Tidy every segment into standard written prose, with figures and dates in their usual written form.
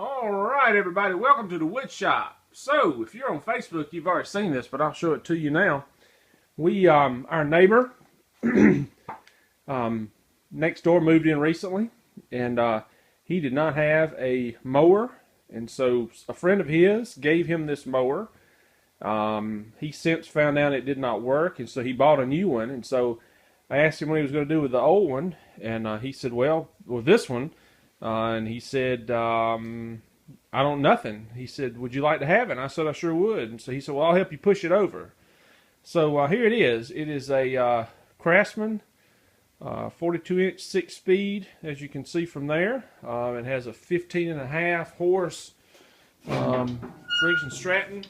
All right, everybody, welcome to the wood shop. So, if you're on Facebook, you've already seen this, but I'll show it to you now. We, our neighbor next door moved in recently, and he did not have a mower, and so a friend of his gave him this mower. He since found out it did not work, and so he bought a new one, and so I asked him what he was going to do with the old one, and he said, well, with this one, and he said, I don't nothing. He said, would you like to have it? And I said, I sure would. And so he said, well, I'll help you push it over. So here it is. It is a Craftsman 42-inch 6-speed, as you can see from there. It has a 15.5 horse Briggs & Stratton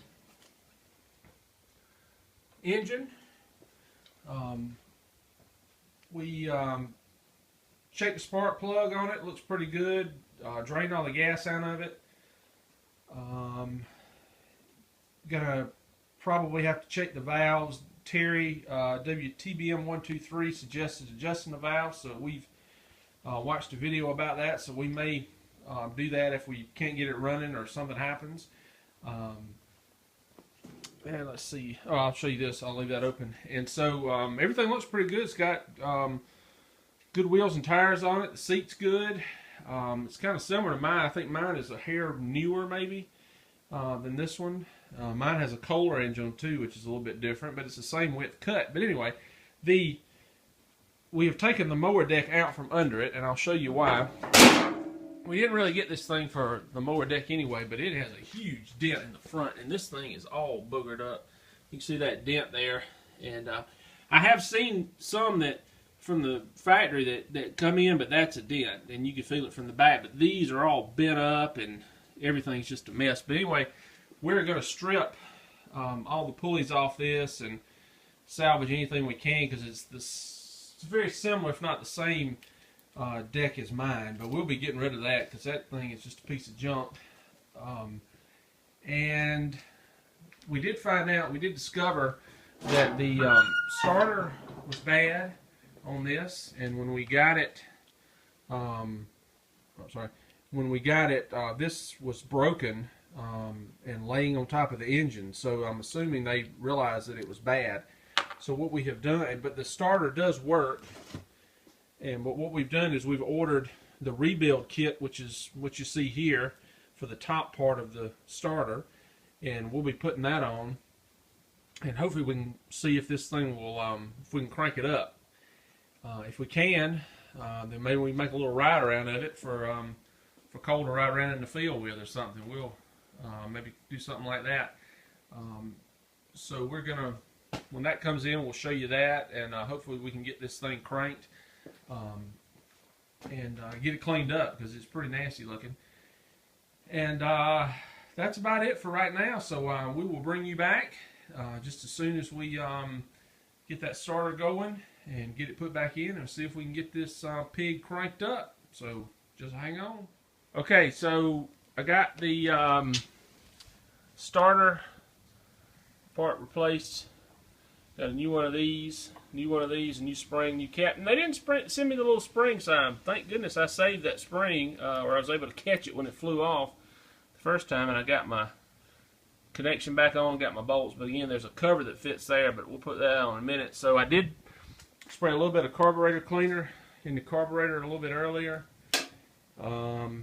engine. We checked the spark plug on it. Looks pretty good. Drained all the gas out of it. Gonna probably have to check the valves. Terry WTBM123 suggested adjusting the valves, so we've watched a video about that. So we may do that if we can't get it running or something happens. And let's see. Oh, I'll show you this. I'll leave that open. And so everything looks pretty good. It's got good wheels and tires on it. The seat's good. It's kind of similar to mine. I think mine is a hair newer maybe than this one. Mine has a Kohler engine too, which is a little bit different, but it's the same width cut. But anyway, we have taken the mower deck out from under it, and I'll show you why. We didn't really get this thing for the mower deck anyway, but it has a huge dent in the front, and this thing is all boogered up. You can see that dent there, and I have seen some that from the factory that come in, but that's a dent, and you can feel it from the back. But these are all bent up, and everything's just a mess. But anyway, we're going to strip all the pulleys off this and salvage anything we can, because it's very similar, if not the same, deck as mine. But we'll be getting rid of that because that thing is just a piece of junk. And we did discover that the starter was bad on this, and when we got it, this was broken and laying on top of the engine. So I'm assuming they realized that it was bad. So what we have done, but the starter does work, and what we've done is we've ordered the rebuild kit, which is what you see here for the top part of the starter, and we'll be putting that on, and hopefully we can see if this thing will, if we can crank it up. If we can, then maybe we can make a little ride around of it for Cole to ride around in the field with or something. We'll maybe do something like that. So we're gonna, when that comes in, we'll show you that, and hopefully we can get this thing cranked and get it cleaned up, because it's pretty nasty looking. And that's about it for right now. So we will bring you back just as soon as we get that starter going and get it put back in, and see if we can get this pig cranked up. So just hang on. Okay, so I got the starter part replaced. Got a new one of these, a new spring, new cap. And they didn't send me the little spring sign. Thank goodness I saved that spring, or I was able to catch it when it flew off the first time, and I got my connection back on, got my bolts. But again, there's a cover that fits there, but we'll put that on in a minute. So I did spray a little bit of carburetor cleaner in the carburetor a little bit earlier. Cole,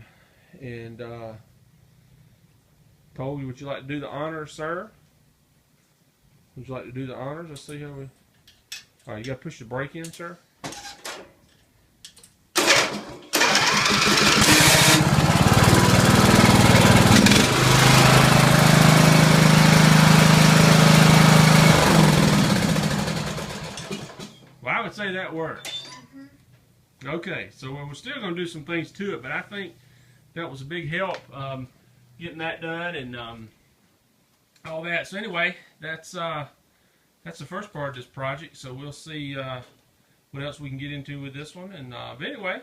would you like to do the honors, sir? Would you like to do the honors? Let's see how we... All right, you got to push the brake in, sir. Well, I would say that works. Okay, so we're still going to do some things to it, but I think that was a big help getting that done and all that. So anyway, that's the first part of this project. So we'll see what else we can get into with this one. And but anyway,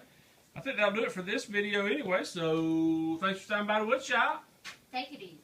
I think that'll do it for this video anyway. So thanks for stopping by the wood shop. Take it easy.